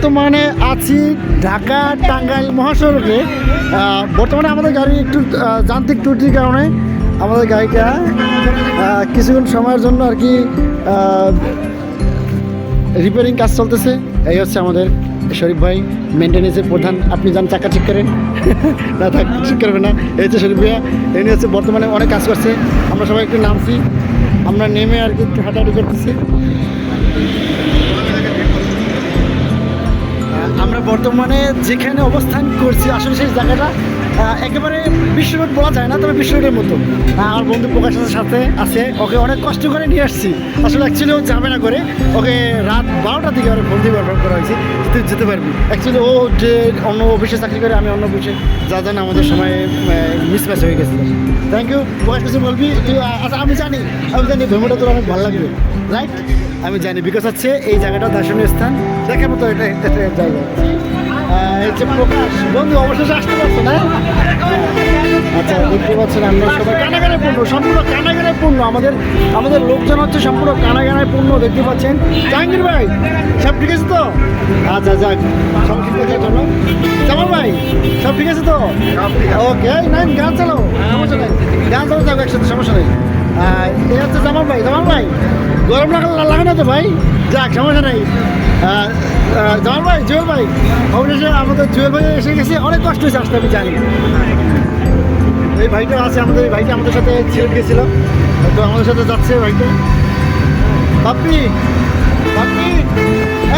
বর্তমানে আছি ঢাকা টাঙ্গাইল মহাসড়কে। বর্তমানে আমাদের গাড়ি একটু যান্ত্রিক ত্রুটির কারণে আমাদের গাড়িটা কিছুক্ষণ সময়ের জন্য আর কি রিপেয়ারিং কাজ চলতেছে। এই হচ্ছে আমাদের শরীফ ভাই, মেনটেন্যান্সের প্রধান। আপনি যান চাকা ঠিক করেন না, থাক ঠিক করবে না। এই হচ্ছে শরীফ ভাইয়া, এনে হচ্ছে বর্তমানে অনেক কাজ করছে। আমরা সবাই একটু নামছি, আমরা নেমে আর কি একটু হাঁটাহাঁটি করতেছি। আমরা বর্তমানে যেখানে অবস্থান করছি আসলে সেই জায়গাটা একেবারে বিশ্ব রোড বলা যায় না, তবে বিশ্ব রোডের মতো। আমার বন্ধু প্রকাশের সাথে আছে, ওকে অনেক কষ্ট করে নিয়ে আসছি। আসলে অ্যাকচুয়ালি ও যাবে না করে, ওকে রাত 12টার দিকে ওরা ফোন দিয়ে ব্যবহার করা হয়েছে, তুই যেতে পারবি। অ্যাকচুয়ালি ও যে অন্য অফিসে চাকরি করে, আমি অন্য অফিসে, যা জানি আমাদের সময় মিসম্যাচ হয়ে গেছিলো। Thank you. প্রকাশ কিছু বলবি তুই? আচ্ছা, আমি জানি ভেমোটা তোর অনেক ভালো লাগবে, রাইট? আমি জানি, বিকজ হচ্ছে এই জায়গাটা দর্শনীয় স্থান, দেখার মতো এটা জায়গা। হচ্ছে প্রকাশ বন্ধু, অবশেষে আসতে পারছো না? আচ্ছা, দেখতে পাচ্ছেন আমরা সবাই কানাগানের পূর্ণ, সম্পূর্ণ কানাগানের পূর্ণ। আমাদের লোকজন হচ্ছে সম্পূর্ণ কানাগানের পূর্ণ, দেখতে পাচ্ছেন। জাহাঙ্গীর ভাই, সব ঠিক আছে তো? আচ্ছা, যাক, সব ঠিক আছে জন্য। জামাল ভাই, সব ঠিক আছে তো? ওকে, নাই গান চালাও, সমস্যা নেই, গান চালাও, যাবো একসাথে, সমস্যা নেই। এই হচ্ছে জামাল ভাই, গরম লাগে না তো ভাই? যাক, সমস্যা নেই। জামাল ভাই, জুয়েল ভাই, অবশেষে আমাদের জুয়েল ভাই এসে গেছে। অনেক কষ্ট হয়েছে আসতে, আমি জানি। এই ভাইটা আছে আমাদের, এই ভাইটা আমাদের সাথে সিলেট গেছিল, তো আমাদের সাথে যাচ্ছে ভাইটা। বাপ্পি,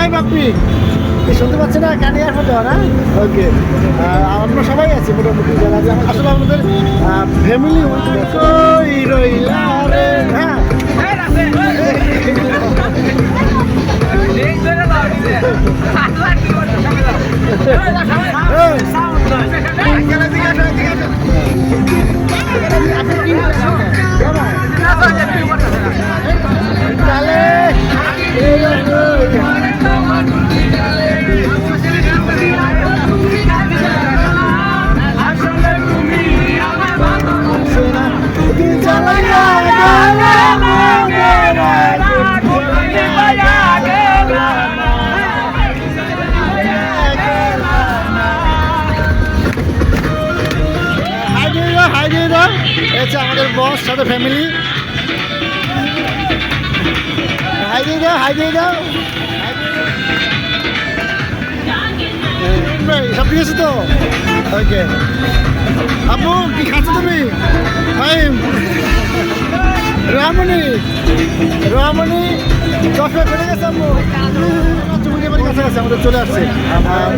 এই বাপ্পি, শুনতে পাচ্ছে না? কানে আর ফটো না? ওকে, আমরা সবাই আছি মোটামুটি যারা আছে। আসলে আমাদের ফ্যামিলি রইলা রে। হ্যাঁ, আমাদের বস সাথে ফ্যামিলি। হাই দিয়ে দাও। সব ঠিক আছে তো? ওকে, আপু কি খাচ্ছ তুমি? রোহামণি চশমা ফেলে গেছে আপু, চুমুকি বাড়ির কাছাকাছি আমাদের চলে আসছে।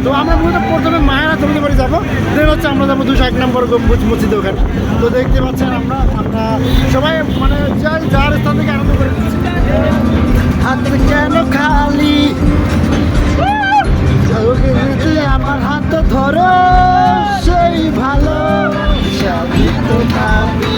তো আমরা মূলত প্রথমে মায়েরা চুমুকি বাড়ি যাবো, দেন হচ্ছে আমরা যাবো 201 নম্বর মসজিদে ওখানে। তো দেখতে পাচ্ছেন আমরা সবাই মানে যার স্থান থেকে আনন্দ করে দিচ্ছি। হাত কেন খালি, আমার হাত ধরো, সেই ভালো তো ভাবি।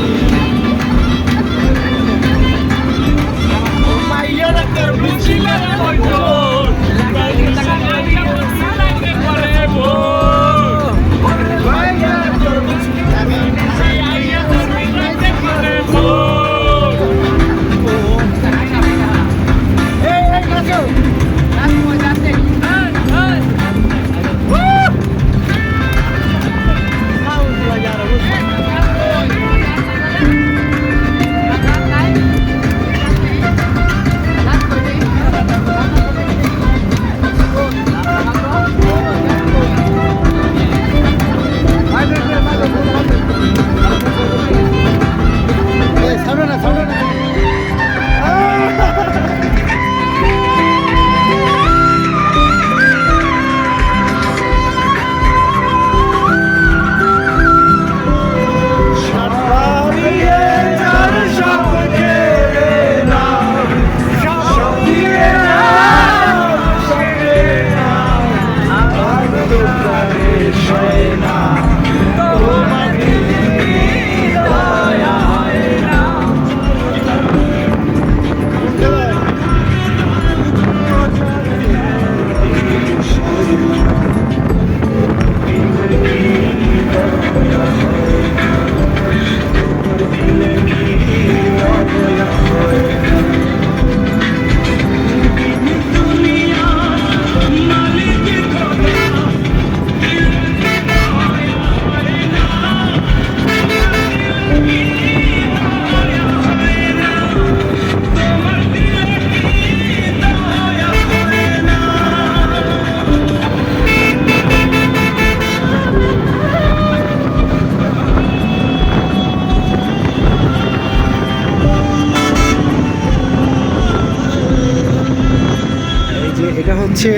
হচ্ছে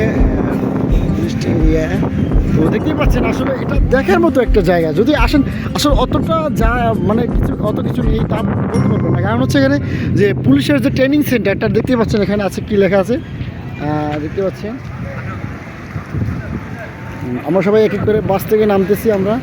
ইয়ে, তো দেখতেই পাচ্ছেন আসলে এটা দেখার মতো একটা জায়গা। যদি আসেন আসলে অতটা যা মানে কিছু অত কিছু নেই তা বলতে পারবেন না, কারণ হচ্ছে এখানে যে পুলিশের যে ট্রেনিং সেন্টারটা দেখতে পাচ্ছেন, এখানে আছে কি লেখা আছে দেখতে পাচ্ছেন। আমরা সবাই এক এক করে বাস থেকে নামতেছি আমরা।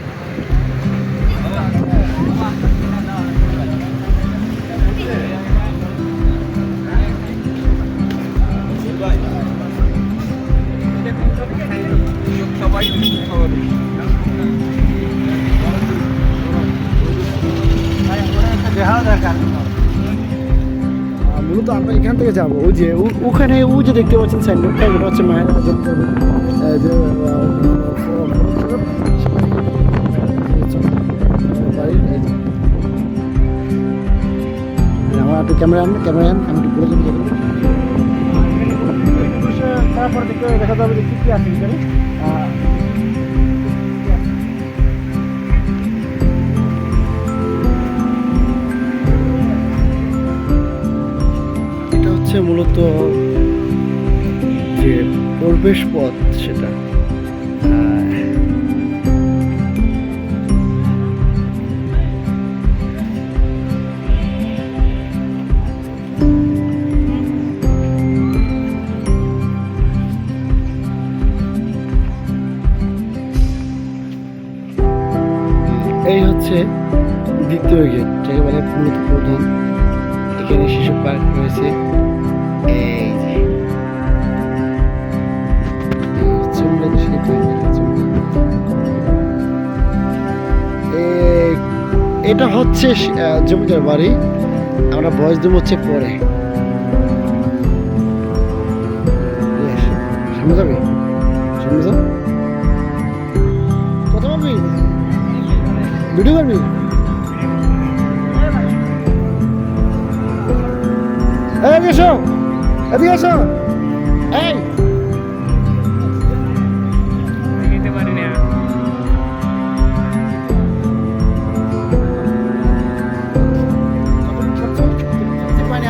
মূলত আমরা এখান থেকে যাবো, ওই যে ওখানে ওই যে দেখতে পাচ্ছেন সাইনবোর্ডটা, ওটা হচ্ছে মায়ের যে আমার একটু ক্যামেরাম্যান আমি একটু বলে দেবো। তারপরে দেখা যাবে যে কী কী আছে এখানে। এটা হচ্ছে মূলত যে প্রবেশ পথ সেটা। এই হচ্ছে দ্বিতীয় গেট, যাকে বলে মূলত প্রধান। এখানে শিশু পার্ক রয়েছে। এই যে এটা হচ্ছে জমিদার বাড়ি। আমরা বয়স দেবো হচ্ছে পরে। সামনে যাবে, সামনে যাও। কথা বলবি, ভিডিও করবি? এদিকে এসো, এদিকে এসো। এই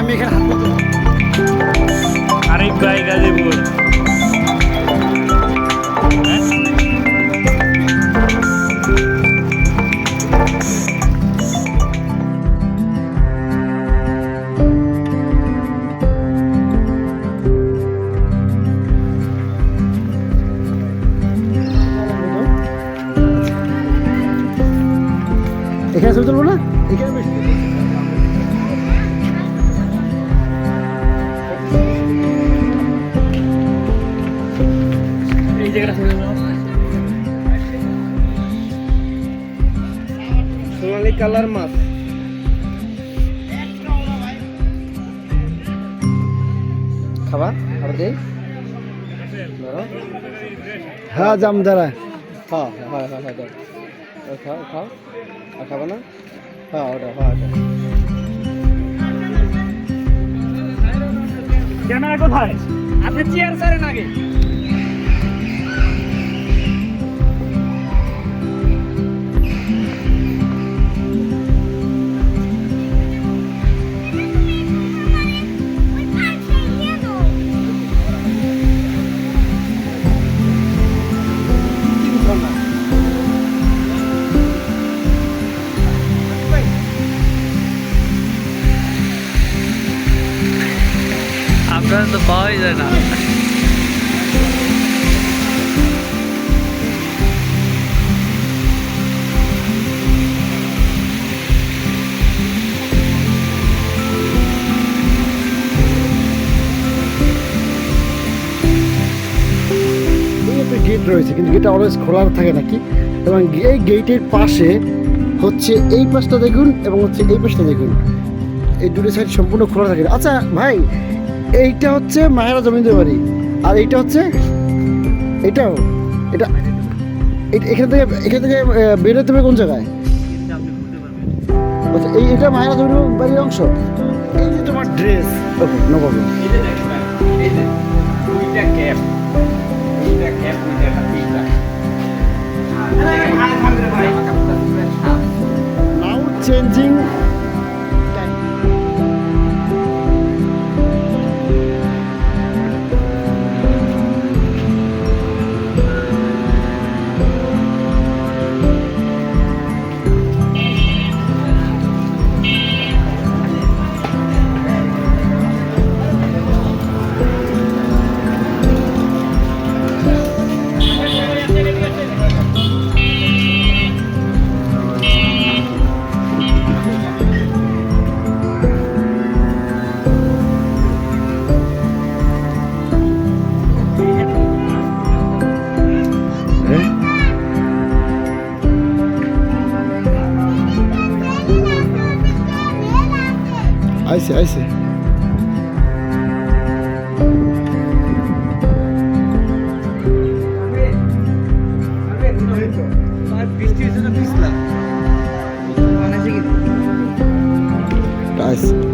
আমি এখানে হাত পাতবো। আরেক ভাই গাজীপুর। এখানে ছবি তুলবো না, এখানে বেশি এই জায়গাটা সোনালি কালার মাছ। খাবা আর দেই হ্যাঁ জাম দাঁড়া। হ্যাঁ হ্যাঁ হ্যাঁ হ্যাঁ দাও খাও খাও। আর খাবা না? হ্যাঁ ওটা হ্যাঁ ওটা। ক্যামেরা কোথায়? আপনি চেয়ার ছাড়েন আগে। আপনার তো পাওয়াই যায় না। গেট রয়েছে, কিন্তু গেটটা অলওয়েজ খোলা থাকে নাকি। এবং এই গেটের পাশে হচ্ছে এই পাশটা দেখুন এবং হচ্ছে এই পাশটা দেখুন, এই দুটো সাইড সম্পূর্ণ খোলা থাকে। আচ্ছা ভাই, এইটা হচ্ছে মায়েরা জমিদার বাড়ি, আর এইটা হচ্ছে এটাও এটা এখান থেকে বেরোতে হবে কোন জায়গায়? আচ্ছা এটা মায়েরা জমিদার বাড়ির অংশ। এই যে তোমার dress, okay no problem. Now changing time. আইছে আইছে আইছে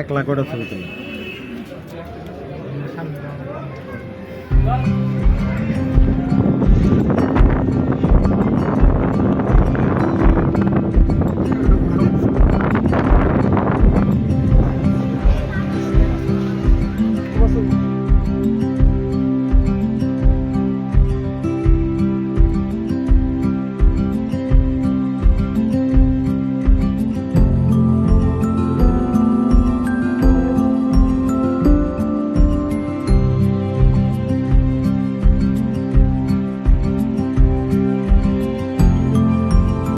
এক লাখ ওটা ছবি তুলে